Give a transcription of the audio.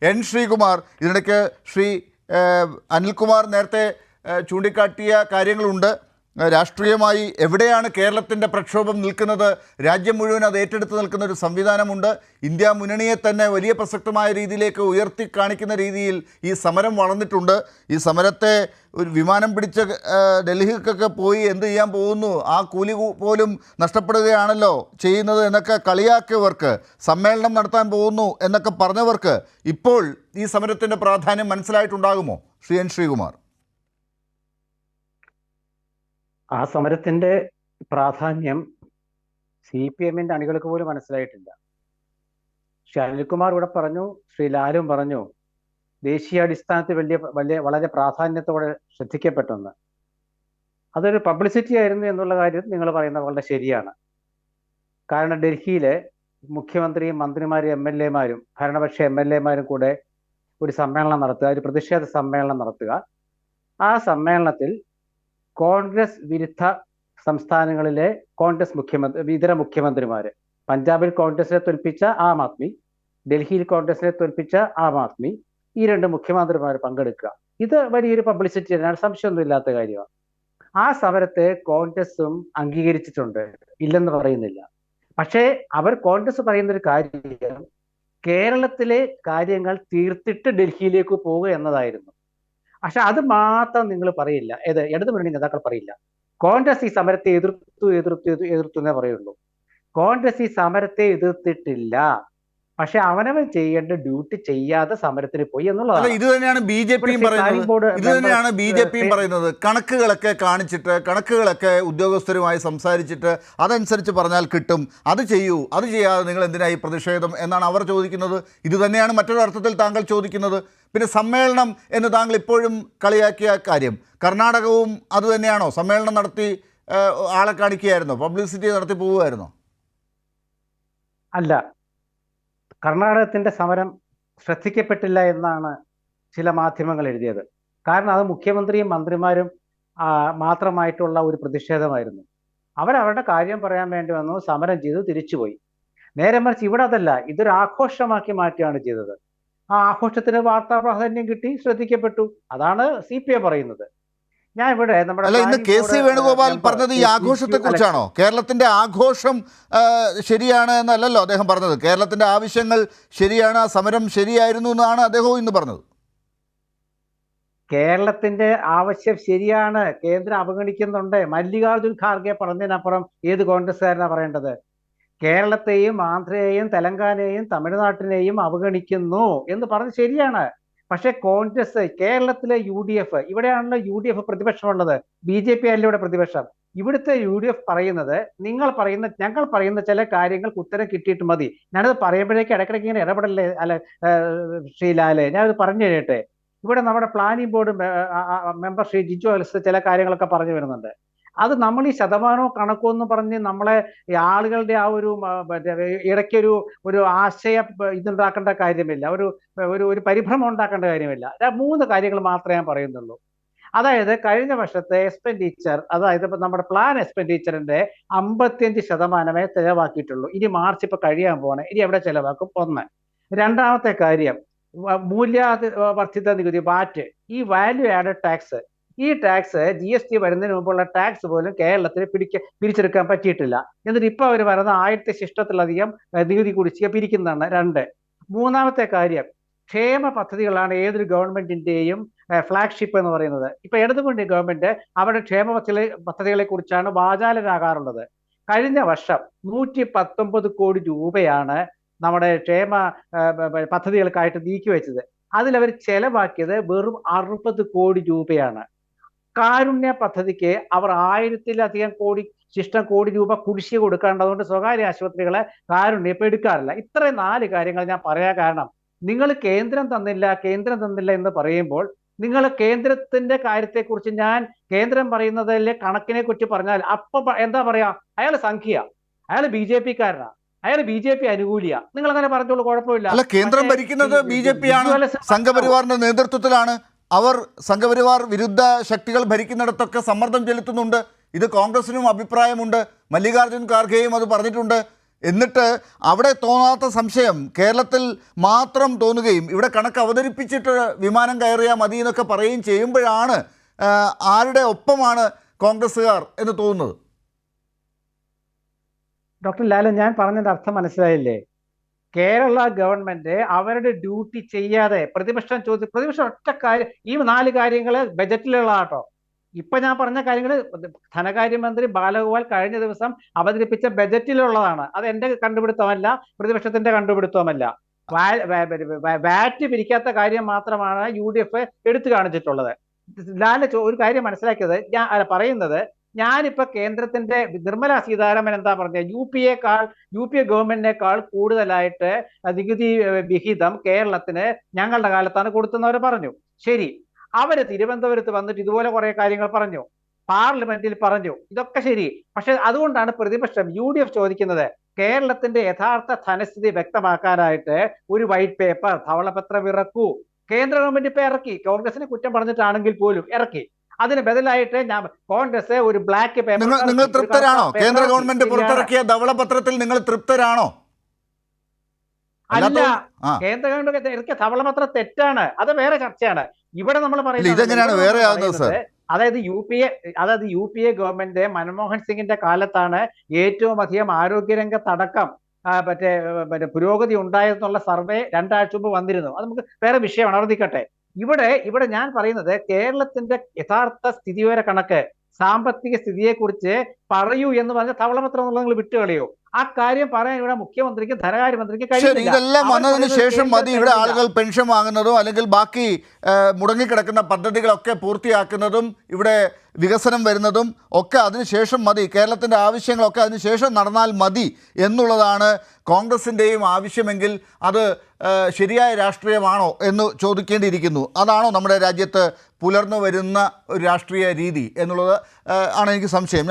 N Sreekumar, ഇതിനിടയ്ക്ക് ശ്രീ അനിൽകുമാർ നേരത്തെ ചൂണ്ടിക്കാട്ടിയ കാര്യങ്ങളുണ്ട്. രാഷ്ട്രീയമായി എവിടെയാണ് കേരളത്തിൻ്റെ പ്രക്ഷോഭം നിൽക്കുന്നത്? രാജ്യം മുഴുവൻ അത് ഏറ്റെടുത്ത് നിൽക്കുന്ന ഒരു സംവിധാനമുണ്ട്. ഇന്ത്യ മുന്നണിയെ തന്നെ വലിയ പ്രസക്തമായ രീതിയിലേക്ക് ഉയർത്തി കാണിക്കുന്ന രീതിയിൽ ഈ സമരം വളർന്നിട്ടുണ്ട്. ഈ സമരത്തെ ഒരു വിമാനം പിടിച്ച് ഡൽഹിക്കൊക്കെ പോയി എന്ത് ചെയ്യാൻ പോകുന്നു, ആ കൂലി പോലും നഷ്ടപ്പെടുകയാണല്ലോ ചെയ്യുന്നത് എന്നൊക്കെ കളിയാക്കിയവർക്ക്, സമ്മേളനം നടത്താൻ പോകുന്നു എന്നൊക്കെ പറഞ്ഞവർക്ക് ഇപ്പോൾ ഈ സമരത്തിൻ്റെ പ്രാധാന്യം മനസ്സിലായിട്ടുണ്ടാകുമോ ശ്രീ എൻ ശ്രീകുമാർ? ആ സമരത്തിന്റെ പ്രാധാന്യം CPM-ന്റെ അണികൾക്ക് പോലും മനസ്സിലായിട്ടില്ല. ശ്രീ അനിൽകുമാർ ഇവിടെ പറഞ്ഞു, ശ്രീ ലാലും പറഞ്ഞു, ദേശീയാടിസ്ഥാനത്തിൽ വളരെ പ്രാധാന്യത്തോടെ ശ്രദ്ധിക്കപ്പെട്ടെന്ന്. അതൊരു പബ്ലിസിറ്റി ആയിരുന്നു എന്നുള്ള കാര്യം നിങ്ങൾ പറയുന്നത് വളരെ ശരിയാണ്. കാരണം ഡൽഹിയിലെ മുഖ്യമന്ത്രിയും മന്ത്രിമാരും MLA-മാരും ഭരണപക്ഷ MLA-മാരും കൂടെ ഒരു സമ്മേളനം നടത്തുക, ഒരു പ്രതിഷേധ സമ്മേളനം നടത്തുക. ആ സമ്മേളനത്തിൽ കോൺഗ്രസ് വിരുദ്ധ സംസ്ഥാനങ്ങളിലെ ഇതര മുഖ്യമന്ത്രിമാര്, പഞ്ചാബിൽ കോൺഗ്രസിനെ തോൽപ്പിച്ച ആം ആദ്മി, ഡൽഹിയിൽ കോൺഗ്രസിനെ തോൽപ്പിച്ച ആം ആദ്മി, ഈ രണ്ട് മുഖ്യമന്ത്രിമാർ പങ്കെടുക്കുക. ഇത് വലിയൊരു പബ്ലിസിറ്റിയാണ്, സംശയമൊന്നും ഇല്ലാത്ത കാര്യമാണ്. ആ സമരത്തെ കോൺഗ്രസും അംഗീകരിച്ചിട്ടുണ്ട്, ഇല്ലെന്ന് പറയുന്നില്ല. പക്ഷേ കോൺഗ്രസ് പറയുന്ന ഒരു കാര്യം കേരളത്തിലെ കാര്യങ്ങൾ തീർത്തിട്ട് ഡൽഹിയിലേക്ക് പോവുക എന്നതായിരുന്നു. പക്ഷെ അത് മാത്രം നിങ്ങൾ പറയില്ല, ഇടതുമുന്നണി നേതാക്കൾ പറയില്ല. കോൺഗ്രസ് ഈ സമരത്തെ എതിർത്തു എന്നേ പറയുള്ളൂ. കോൺഗ്രസ് ഈ സമരത്തെ എതിർത്തിട്ടില്ല, പക്ഷെ അവനവൻ ചെയ്യേണ്ട ഡ്യൂട്ടി ചെയ്യാതെ സമരത്തിന് പോയി എന്നുള്ളതാണ്. ഇത് തന്നെയാണ് ബി ജെ പിയും പറയുന്നത്. കണക്കുകളൊക്കെ കാണിച്ചിട്ട്, കണക്കുകളൊക്കെ ഉദ്യോഗസ്ഥരുമായി സംസാരിച്ചിട്ട് അതനുസരിച്ച് പറഞ്ഞാൽ കിട്ടും, അത് ചെയ്യൂ, അത് ചെയ്യാതെ നിങ്ങൾ എന്തിനായി പ്രതിഷേധം എന്നാണ് അവർ ചോദിക്കുന്നത്. ഇത് തന്നെയാണ് മറ്റൊരു അർത്ഥത്തിൽ താങ്കൾ ചോദിക്കുന്നത്. പിന്നെ സമ്മേളനം എന്ന് താങ്കൾ ഇപ്പോഴും കളിയാക്കിയ കാര്യം, കർണാടകവും അതുതന്നെയാണോ? സമ്മേളനം നടത്തി ആളെ കാണിക്കുകയായിരുന്നോ? പബ്ലിസിറ്റി നടത്തി പോവുമായിരുന്നോ? അല്ല, കർണാടകത്തിന്റെ സമരം ശ്രദ്ധിക്കപ്പെട്ടില്ല എന്നാണ് ചില മാധ്യമങ്ങൾ എഴുതിയത്. കാരണം അത് മുഖ്യമന്ത്രിയും മന്ത്രിമാരും മാത്രമായിട്ടുള്ള ഒരു പ്രതിഷേധമായിരുന്നു. അവരവരുടെ കാര്യം പറയാൻ വേണ്ടി വന്നു, സമരം ചെയ്തു, തിരിച്ചുപോയി. നേരെ മറിച്ച് ഇവിടെ അതല്ല, ഇതൊരു ആഘോഷമാക്കി മാറ്റുകയാണ് ചെയ്തത്. ആ ആഘോഷത്തിന് വാർത്താ പ്രാധാന്യം കിട്ടി, ശ്രദ്ധിക്കപ്പെട്ടു. അതാണ് CPM പറയുന്നത്. ഞാൻ ഇവിടെ ഇന്ന് KC വേണുഗോപാൽ പറഞ്ഞത് ഈ ആഘോഷത്തെ കുറിച്ചാണോ? കേരളത്തിന്റെ ആഘോഷം ശരിയാണ് എന്നല്ലല്ലോ അദ്ദേഹം പറഞ്ഞത്. കേരളത്തിന്റെ ആവശ്യങ്ങൾ ശരിയാണ്, ആ സമരം ശരിയായിരുന്നു എന്നാണ് അദ്ദേഹവും ഇന്ന് പറഞ്ഞത്. കേരളത്തിന്റെ ആവശ്യം ശരിയാണ്, കേന്ദ്രം അവഗണിക്കുന്നുണ്ട്. മല്ലികാർജുൻ ഖാർഗെ പറഞ്ഞതിനപ്പുറം ഏത് കോൺഗ്രസ്സുകാരനാണ് പറയേണ്ടത്? കേരളത്തെയും ആന്ധ്രയെയും തെലങ്കാനയെയും തമിഴ്നാട്ടിനെയും അവഗണിക്കുന്നു എന്ന് പറഞ്ഞ് ശരിയാണ്. പക്ഷെ കോൺഗ്രസ്, കേരളത്തിലെ UDF, ഇവിടെയാണല്ലോ UDF പ്രതിപക്ഷമുള്ളത്, BJP അല്ല ഇവിടെ പ്രതിപക്ഷം. ഇവിടുത്തെ UDF പറയുന്നത് ഞങ്ങൾ പറയുന്ന ചില കാര്യങ്ങൾക്ക് ഉത്തരം കിട്ടിയിട്ട് മതി. ഞാനത് പറയുമ്പോഴേക്ക് ഇടയ്ക്കിടയ്ക്ക് ഇങ്ങനെ ഇടപെടല്ലേ ശ്രീ ലാലെ, ഞാനത് പറഞ്ഞു തരട്ടെ. ഇവിടെ നമ്മുടെ planning board member Shri Jiju അലസ് ചില കാര്യങ്ങളൊക്കെ പറഞ്ഞു വരുന്നുണ്ട്. അത് നമ്മൾ ഈ ശതമാനവും കണക്കോ എന്ന് പറഞ്ഞ് നമ്മളെ ആളുകളുടെ ആ ഒരു ഇടയ്ക്കൊരു ആശയ ഇതുണ്ടാക്കേണ്ട കാര്യമില്ല, ഒരു പരിഭ്രമം ഉണ്ടാക്കേണ്ട കാര്യമില്ല. 3 കാര്യങ്ങൾ മാത്രമേ ഞാൻ പറയുന്നുള്ളൂ. അതായത് കഴിഞ്ഞ വർഷത്തെ എക്സ്പെൻഡിച്ചർ, അതായത് ഇപ്പൊ നമ്മുടെ പ്ലാൻ എക്സ്പെൻഡിച്ചറിന്റെ 55% ചെലവാക്കിയിട്ടുള്ളൂ. ഇനി മാർച്ച് ഇപ്പൊ കഴിയാൻ പോവാണ്, ഇനി എവിടെ ചെലവാക്കും? 1. രണ്ടാമത്തെ കാര്യം, മൂല്യവർദ്ധിത നികുതി, VAT, ഈ വാല്യൂ ആഡഡ് ടാക്സ്. ഈ ടാക്സ് GST വരുന്നതിന് മുമ്പുള്ള ടാക്സ് പോലും കേരളത്തിന് പിരിച്ചെടുക്കാൻ പറ്റിയിട്ടില്ല. എന്നിട്ട് ഇപ്പൊ അവർ പറയുന്ന 1000 ശിഷ്ടത്തിലധികം നികുതി കുടിശ്ശിക പിരിക്കുന്നതാണ്. 2. മൂന്നാമത്തെ കാര്യം, ക്ഷേമ പദ്ധതികളാണ് ഏതൊരു ഗവൺമെന്റിന്റെയും ഫ്ലാഗ്ഷിപ്പ് എന്ന് പറയുന്നത്. ഇപ്പൊ ഇടതുമുന്നണി ഗവൺമെന്റ് അവരുടെ ക്ഷേമ പദ്ധതികളെ കുറിച്ചാണ് വാചാലരാകാറുള്ളത്. കഴിഞ്ഞ വർഷം 119 കോടി രൂപയാണ് നമ്മുടെ ക്ഷേമ പദ്ധതികൾക്കായിട്ട് നീക്കിവെച്ചത്. അതിലവർ ചെലവാക്കിയത് വെറും 60 കോടി രൂപയാണ്. കാരുണ്യ പദ്ധതിക്ക് അവർ 1000-ലധികം കോടി രൂപ കുടിശ്ശിക കൊടുക്കാറുണ്ട്. അതുകൊണ്ട് സ്വകാര്യ ആശുപത്രികളെ കാരുണ്യം ഇപ്പൊ എടുക്കാറില്ല. ഇത്രയും 4 കാര്യങ്ങൾ ഞാൻ പറയാൻ കാരണം, നിങ്ങൾ കേന്ദ്രം തന്നില്ല എന്ന് പറയുമ്പോൾ, നിങ്ങൾ കേന്ദ്രത്തിന്റെ കാര്യത്തെക്കുറിച്ച് ഞാൻ കേന്ദ്രം പറയുന്നതിലെ കണക്കിനെ കുറിച്ച് പറഞ്ഞാൽ അപ്പൊ എന്താ പറയാ, അയാൾ സംഖ്യ, അയാൾ BJP-കാരനാ, അയാൾ BJP അനുകൂലിയാ, നിങ്ങൾ അങ്ങനെ പറഞ്ഞോളൂ, കുഴപ്പമില്ല. അല്ല, കേന്ദ്രം ഭരിക്കുന്നത് BJP ആണ്, സംഘപരിവാറിന്റെ നേതൃത്വത്തിലാണ്. അവർ സംഘപരിവാർ വിരുദ്ധ ശക്തികൾ ഭരിക്കുന്നിടത്തൊക്കെ സമ്മർദ്ദം ചെലുത്തുന്നുണ്ട്. ഇത് കോൺഗ്രസിനും അഭിപ്രായമുണ്ട്, മല്ലികാർജുൻ ഖാർഗെയും അത് പറഞ്ഞിട്ടുണ്ട്. എന്നിട്ട് അവിടെ തോന്നാത്ത സംശയം കേരളത്തിൽ മാത്രം തോന്നുകയും ഇവിടെ കണക്ക് അവതരിപ്പിച്ചിട്ട് വിമാനം കയറിയാൽ മതി എന്നൊക്കെ പറയുകയും ചെയ്യുമ്പോഴാണ് ആരുടെ ഒപ്പമാണ് കോൺഗ്രസ്സുകാർ എന്ന് തോന്നുന്നത്. ഡോക്ടർ ലാലൻ, ഞാൻ പറഞ്ഞതിന്റെ അർത്ഥം മനസ്സിലായില്ലേ? കേരള ഗവൺമെന്റ് അവരുടെ ഡ്യൂട്ടി ചെയ്യാതെ പ്രതിപക്ഷം ഒറ്റ കാര്യം, ഈ 4 കാര്യങ്ങൾ ബജറ്റിലുള്ളതാട്ടോ. ഇപ്പൊ ഞാൻ പറഞ്ഞ കാര്യങ്ങൾ ധനകാര്യമന്ത്രി ബാലഗോപാൽ കഴിഞ്ഞ ദിവസം അവതരിപ്പിച്ച ബജറ്റിലുള്ളതാണ്. അത് എന്റെ കണ്ടുപിടുത്തമല്ല, പ്രതിപക്ഷത്തിന്റെ കണ്ടുപിടുത്തവുമല്ല. വാറ്റ് പിരിക്കാത്ത കാര്യം മാത്രമാണ് UDF എടുത്തു കാണിച്ചിട്ടുള്ളത്. ഒരു കാര്യം മനസ്സിലാക്കിയത് ഞാൻ പറയുന്നത്, ഞാനിപ്പോ കേന്ദ്രത്തിന്റെ നിർമ്മല സീതാരാമൻ എന്താ പറഞ്ഞത്, യു പി എ ഗവൺമെന്റിനേക്കാൾ കൂടുതലായിട്ട് നികുതി വിഹിതം കേരളത്തിന് ഞങ്ങളുടെ കാലത്താണ് കൊടുത്തെന്നവർ പറഞ്ഞു. ശരി, അവര് തിരുവനന്തപുരത്ത് വന്നിട്ട് ഇതുപോലെ കുറെ കാര്യങ്ങൾ പറഞ്ഞു, പാർലമെന്റിൽ പറഞ്ഞു, ഇതൊക്കെ ശരി. പക്ഷെ അതുകൊണ്ടാണ് പ്രതിപക്ഷം UDF ചോദിക്കുന്നത് കേരളത്തിന്റെ യഥാർത്ഥ ധനസ്ഥിതി വ്യക്തമാക്കാനായിട്ട് ഒരു വൈറ്റ് പേപ്പർ, ധവളപത്രം ഇറക്കൂ. കേന്ദ്ര ഗവൺമെന്റ് ഇപ്പൊ ഇറക്കി, കോൺഗ്രസിനെ കുറ്റം പറഞ്ഞിട്ടാണെങ്കിൽ പോലും ഇറക്കി. അതിന് ബദലായിട്ട് കോൺഗ്രസ് ഒരു ബ്ലാക്ക് പേപ്പർ. നിങ്ങൾ തൃപ്തരാണോ? കേന്ദ്ര ഗവൺമെന്റ് പുറത്തിറക്കിയ ധവളപത്രത്തിൽ നിങ്ങൾ തൃപ്തരാണോ? അല്ല, കേന്ദ്ര ഗവൺമെന്റ് ഇറക്കിയ ധവളപത്രം തെറ്റാണ്, അത് വേറെ ചർച്ചയാണ്. ഇവിടെ നമ്മൾ പറയുന്നത് അതായത് U P A government Manmohan സിംഗിന്റെ കാലത്താണ് ഏറ്റവും അധികം ആരോഗ്യരംഗത്തടക്കം മറ്റേ പുരോഗതി ഉണ്ടായെന്നുള്ള സർവേ 2 ആഴ്ച മുമ്പ് വന്നിരുന്നു. അത് നമുക്ക് വേറെ വിഷയമാണ്, അവിടെ നിൽക്കട്ടെ. ഇവിടെ ഞാൻ പറയുന്നത് കേരളത്തിന്റെ യഥാർത്ഥ സ്ഥിതിവിവര കണക്ക്, സാമ്പത്തിക സ്ഥിതിയെക്കുറിച്ച് പറയൂ എന്ന് പറഞ്ഞ ധവളപത്രം എന്നുള്ളത് നിങ്ങൾ വിട്ടുകളയോ? ആ കാര്യം പറയാൻ ഇവിടെ മുഖ്യമന്ത്രിക്ക് ധനകാര്യമന്ത്രിക്ക് കഴിയില്ല. ഇതെല്ലാം വന്നതിന് ശേഷം മതി ഇവിടെ ആളുകൾ പെൻഷൻ വാങ്ങുന്നതും അല്ലെങ്കിൽ ബാക്കി മുടങ്ങിക്കിടക്കുന്ന പദ്ധതികളൊക്കെ പൂർത്തിയാക്കുന്നതും ഇവിടെ വികസനം വരുന്നതും ഒക്കെ അതിനുശേഷം മതി, കേരളത്തിൻ്റെ ആവശ്യങ്ങളൊക്കെ അതിനുശേഷം നടന്നാൽ മതി എന്നുള്ളതാണ് കോൺഗ്രസിൻ്റെയും ആവശ്യമെങ്കിൽ അത് ശരിയായ രാഷ്ട്രീയമാണോ എന്ന് ചോദിക്കേണ്ടിയിരിക്കുന്നു. അതാണോ നമ്മുടെ രാജ്യത്ത് പുലർന്നു വരുന്ന ഒരു രാഷ്ട്രീയ രീതി എന്നുള്ളത് ആണ് എനിക്ക് സംശയം.